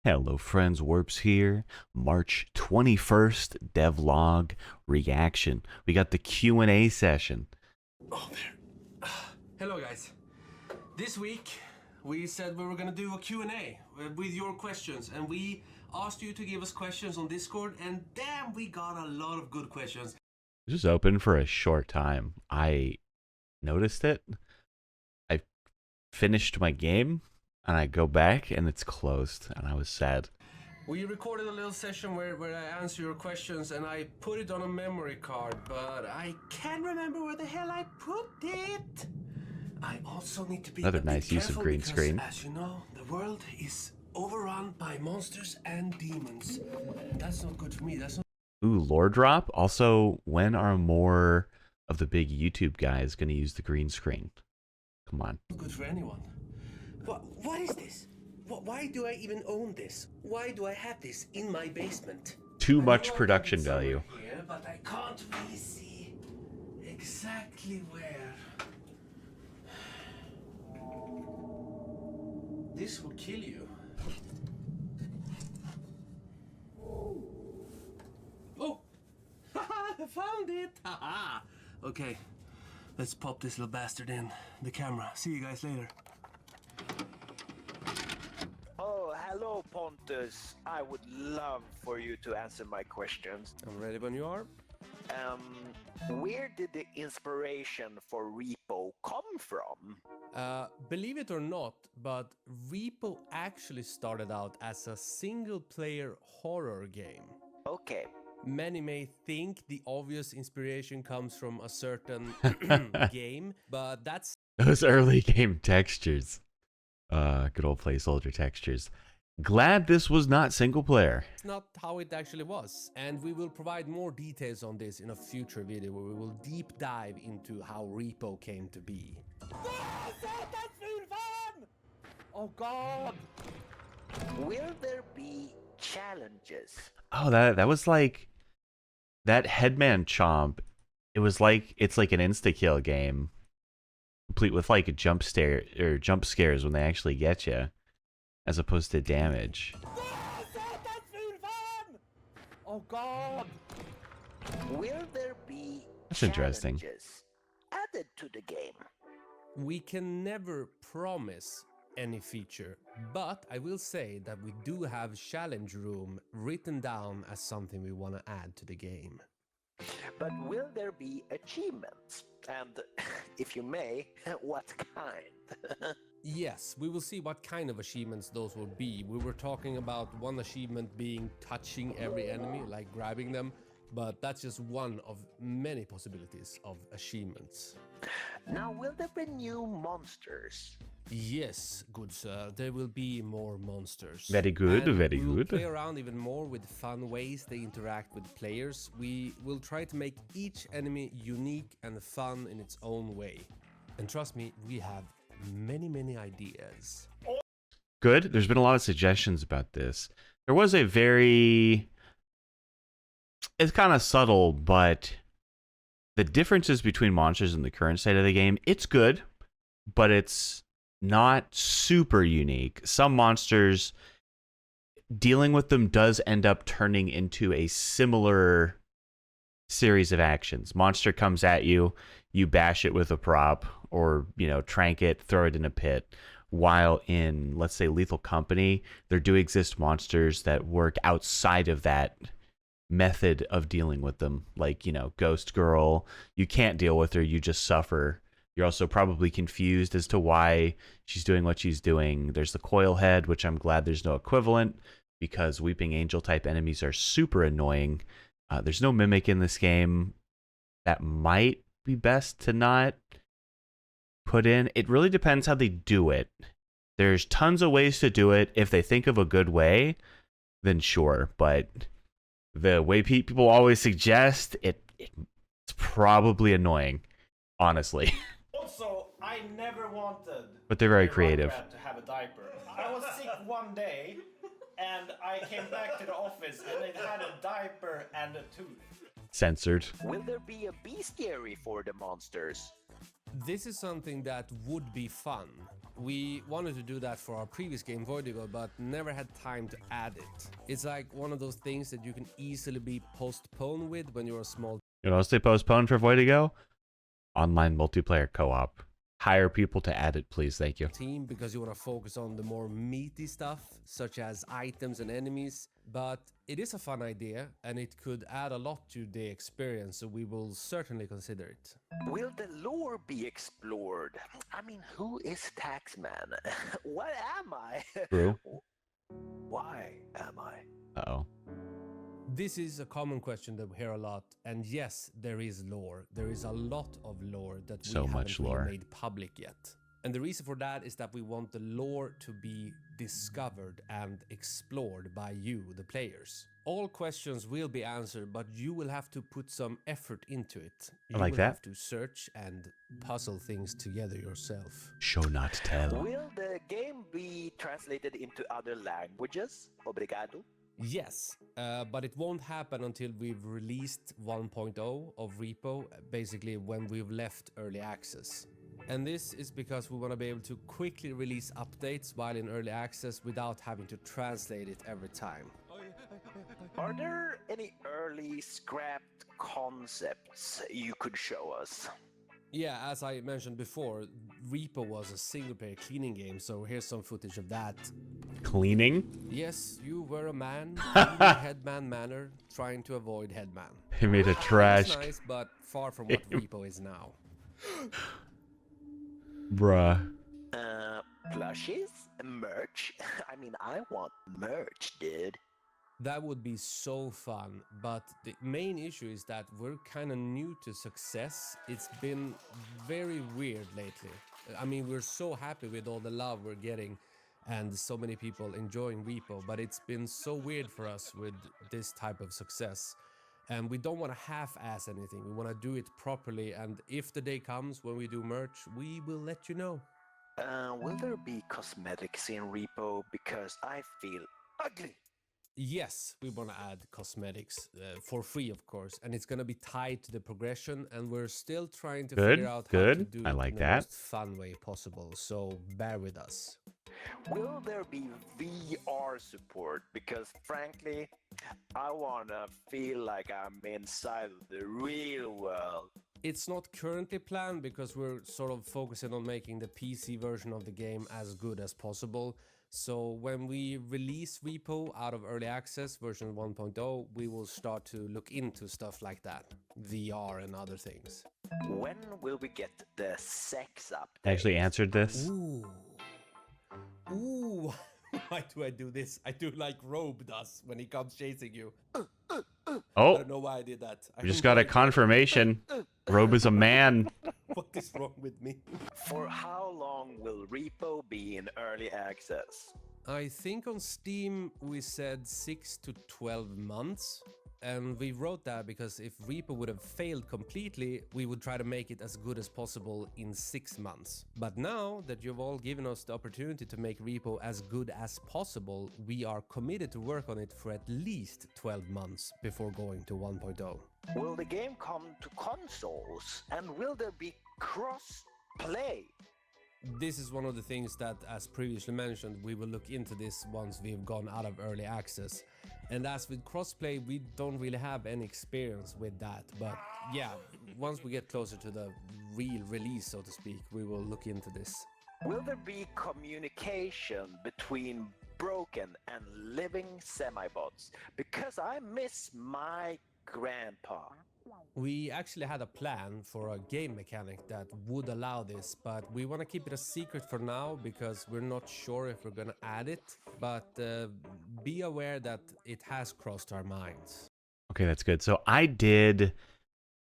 Hello friends, Wurps here. March 21st devlog reaction. We got the Q&A session. Oh, there. Hello guys. This week we said we were gonna do a Q&A with your questions, and we asked you to give us questions on Discord, and damn, we got a lot of good questions. This was open for a short time. I noticed it. I finished my game and I go back and it's closed and I was sad. We recorded a little session where I answer your questions, and I put it on a memory card, but I can't remember where the hell I put it. I also need to be Another a bit nice use of careful green because, screen. as you know, the world is overrun by monsters and demons. That's not good for me. That's not Ooh, lore drop. Also, when are more of the big YouTube guys going to use the green screen? Come on. good for anyone. What is this? Why do I even own this? Why do I have this in my basement? Too I much know I production have it somewhere value. here, but I can't really see exactly where. This will kill you. Oh! I found it! Haha! Okay, let's pop this little bastard in the camera. See you guys later. Oh, hello, Pontus. I would love for you to answer my questions. I'm ready when you are. Where did the inspiration for REPO come from? Believe it or not, but REPO actually started out as a single-player horror game. Okay, Many may think the obvious inspiration comes from a certain game, but that's Those early game textures. Good old placeholder textures. Glad this was not single player. not how it actually was. And we will provide more details on this in a future video where we will deep dive into how REPO came to be. Oh god! will there be challenges? Oh, that was like that Headman Chomp. It's like an insta kill game, complete with like a jump scares when they actually get you, as opposed to damage. Oh god! Will there be That's interesting. challenges added to the game? We can never promise any feature, but I will say that we do have challenge room written down as something we want to add to the game. But will there be achievements? And if you may, what kind? Yes, we will see what kind of achievements those will be. We were talking about one achievement being touching every enemy, like grabbing them, but that's just one of many possibilities of achievements. Now, will there be new monsters? Yes, good sir, there will be more monsters. Very good, And very we will good. play around even more with fun ways they interact with players. We will try to make each enemy unique and fun in its own way. And trust me, we have many ideas. Good. There's been a lot of suggestions about this. There was a very... It's kind of subtle, but the differences between monsters in the current state of the game, it's good, but it's not super unique. Some monsters, dealing with them does end up turning into a similar series of actions. Monster comes at you, you bash it with a prop, or, trank it, throw it in a pit. While in, let's say, Lethal Company, there do exist monsters that work outside of that method of dealing with them. Like, Ghost Girl, you can't deal with her, you just suffer. You're also probably confused as to why she's doing what she's doing. There's the Coil Head, which I'm glad there's no equivalent, because Weeping Angel type enemies are super annoying. There's no Mimic in this game. That might be best to not put in. It really depends how they do it. There's tons of ways to do it. If they think of a good way, then sure. But the way people always suggest, it's probably annoying, honestly. Also, I never wanted But they're very a creative. Rugrat to have a diaper. I was sick one day, and I came back to the office, and it had a diaper and a tooth. Censored. Will there be a bestiary for the monsters? This is something that would be fun. We wanted to do that for our previous game, Voidigo, but never had time to add it. It's like one of those things that you can easily be postponed with when you're a small You know what else they postponed for Void to Go? Online multiplayer co-op. Hire people to add it, please. Thank you. team because you want to focus on the more meaty stuff, such as items and enemies. But it is a fun idea, and it could add a lot to the experience, so we will certainly consider it. Will the lore be explored? I mean, who is Taxman? What am I? True. Why am I? Uh-oh. This is a common question that we hear a lot, and yes, there is lore. There is a lot of lore that we So haven't much really lore. made public yet. And the reason for that is that we want the lore to be discovered and explored by you, the players. All questions will be answered, but you will have to put some effort into it. You like will that. have to search and puzzle things together yourself. Show not tell. Will the game be translated into other languages? Obrigado. Yes, but it won't happen until we've released 1.0 of REPO, basically when we've left early access. And this is because we want to be able to quickly release updates while in early access without having to translate it every time. Are there any early scrapped concepts you could show us? Yeah, as I mentioned before, REPO was a single-player cleaning game, so here's some footage of that. Cleaning? Yes, you were a man in a Headman manner, trying to avoid Headman. He made a trash. It's nice, but far from what REPO is now. Bruh. Plushies? Merch? I mean, I want merch, dude. That would be so fun, but the main issue is that we're kind of new to success. It's been very weird lately. I mean, we're so happy with all the love we're getting and so many people enjoying REPO, but it's been so weird for us with this type of success. And we don't want to half-ass anything. We want to do it properly, and if the day comes when we do merch, we will let you know. Will there be cosmetics in REPO? Because I feel ugly. Yes, we want to add cosmetics for free, of course, and it's going to be tied to the progression, and we're still trying to Good, figure out how good. to do I it like in the that. most fun way possible, so bear with us. Will there be VR support? Because frankly, I wanna feel like I'm inside of the real world. It's not currently planned because we're sort of focusing on making the PC version of the game as good as possible. So when we release REPO out of early access version 1.0, we will start to look into stuff like that, VR and other things. When will we get the sex update? I actually answered this. Ooh, why do I do this? I do like Robe does when he comes chasing you. I Oh, don't know why I did that. I we just don't got a know confirmation. Robe is a man. what is wrong with me. For how long will REPO be in early access? I think on Steam we said 6 to 12 months. And we wrote that because if REPO would have failed completely, we would try to make it as good as possible in 6 months. But now that you've all given us the opportunity to make REPO as good as possible, we are committed to work on it for at least 12 months before going to 1.0. Will the game come to consoles? And will there be cross-play? This is one of the things that, as previously mentioned, we will look into this once we've gone out of early access. And as with crossplay, we don't really have any experience with that. But yeah, once we get closer to the real release, so to speak, we will look into this. Will there be communication between broken and living semi-bots? Because I miss my grandpa. We actually had a plan for a game mechanic that would allow this, but we want to keep it a secret for now because we're not sure if we're going to add it. But be aware that it has crossed our minds. Okay, that's good. So I did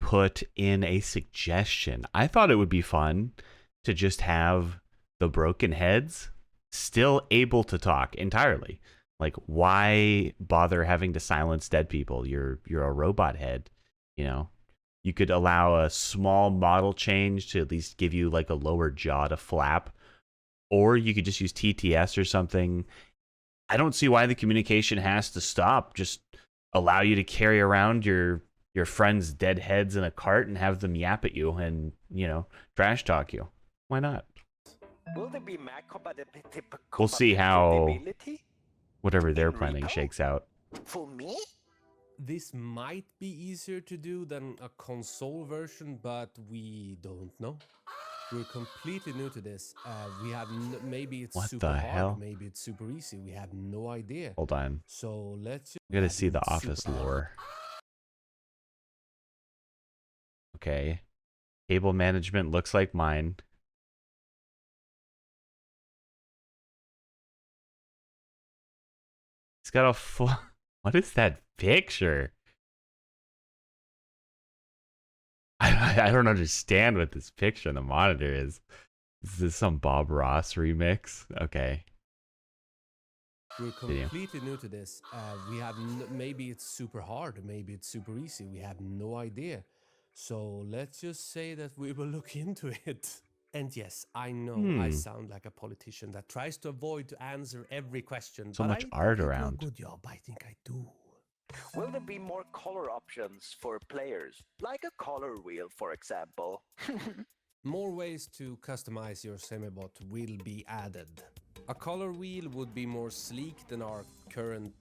put in a suggestion. I thought it would be fun to just have the broken heads still able to talk entirely. Like, why bother having to silence dead people? You're a robot head, you know. You could allow a small model change to at least give you like a lower jaw to flap, or you could just use TTS or something. I don't see why the communication has to stop. Just allow you to carry around your friends' dead heads in a cart and have them yap at you and, you know, trash talk you. Why not? Will there be Mac compatibility? We'll see how compatibility whatever they're in planning REPO? shakes out. For me? This might be easier to do than a console version, but we don't know. We're completely new to this. We have maybe it's What super the hard, hell? maybe it's super easy. We have no idea. Hold on. So let's just I gotta see the Office lore. Okay. Cable management looks like mine. It's got a full... What is that picture? I don't understand what this picture on the monitor is. Is this some Bob Ross remix? Okay. We're completely new to this. We have maybe it's super hard, maybe it's super easy. We have no idea. So let's just say that we will look into it. And yes, I know I sound like a politician that tries to avoid to answer every question. So but much I art think I do around. a good job. I think I do. Will there be more color options for players? Like a color wheel, for example. More ways to customize your semibot will be added. A color wheel would be more sleek than our current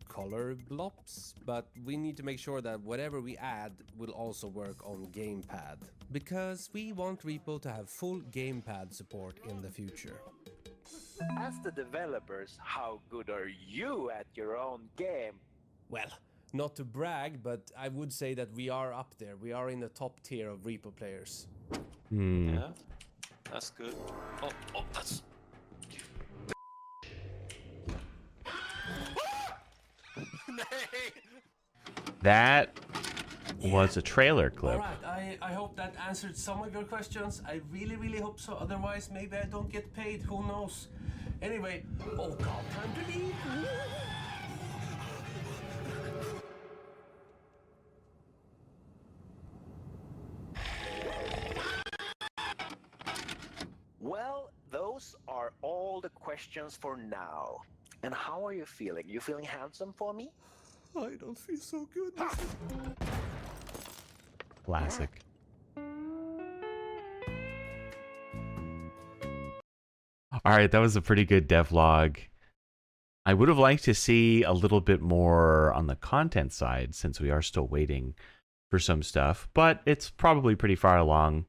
color blobs, but we need to make sure that whatever we add will also work on gamepad. Because we want REPO to have full gamepad support in the future. As the developers, how good are you at your own game? Well, not to brag, but I would say that we are up there. We are in the top tier of REPO players. Yeah, that's good. Oh, that's... That was a trailer clip. Alright, I hope that answered some of your questions. I really, really hope so. Otherwise, maybe I don't get paid. Who knows? Anyway, oh god, time to leave. Well, those are all the questions for now. And how are you feeling? You feeling handsome for me? I don't feel so good. Classic. All right, that was a pretty good devlog. I would have liked to see a little bit more on the content side since we are still waiting for some stuff, but it's probably pretty far along.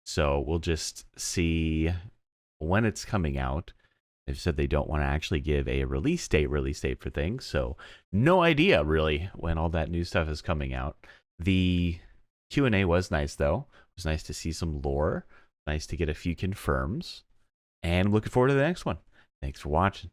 So we'll just see when it's coming out. They've said they don't want to actually give a release date for things. So no idea really when all that new stuff is coming out. The Q&A was nice though. It was nice to see some lore. Nice to get a few confirms. And I'm looking forward to the next one. Thanks for watching.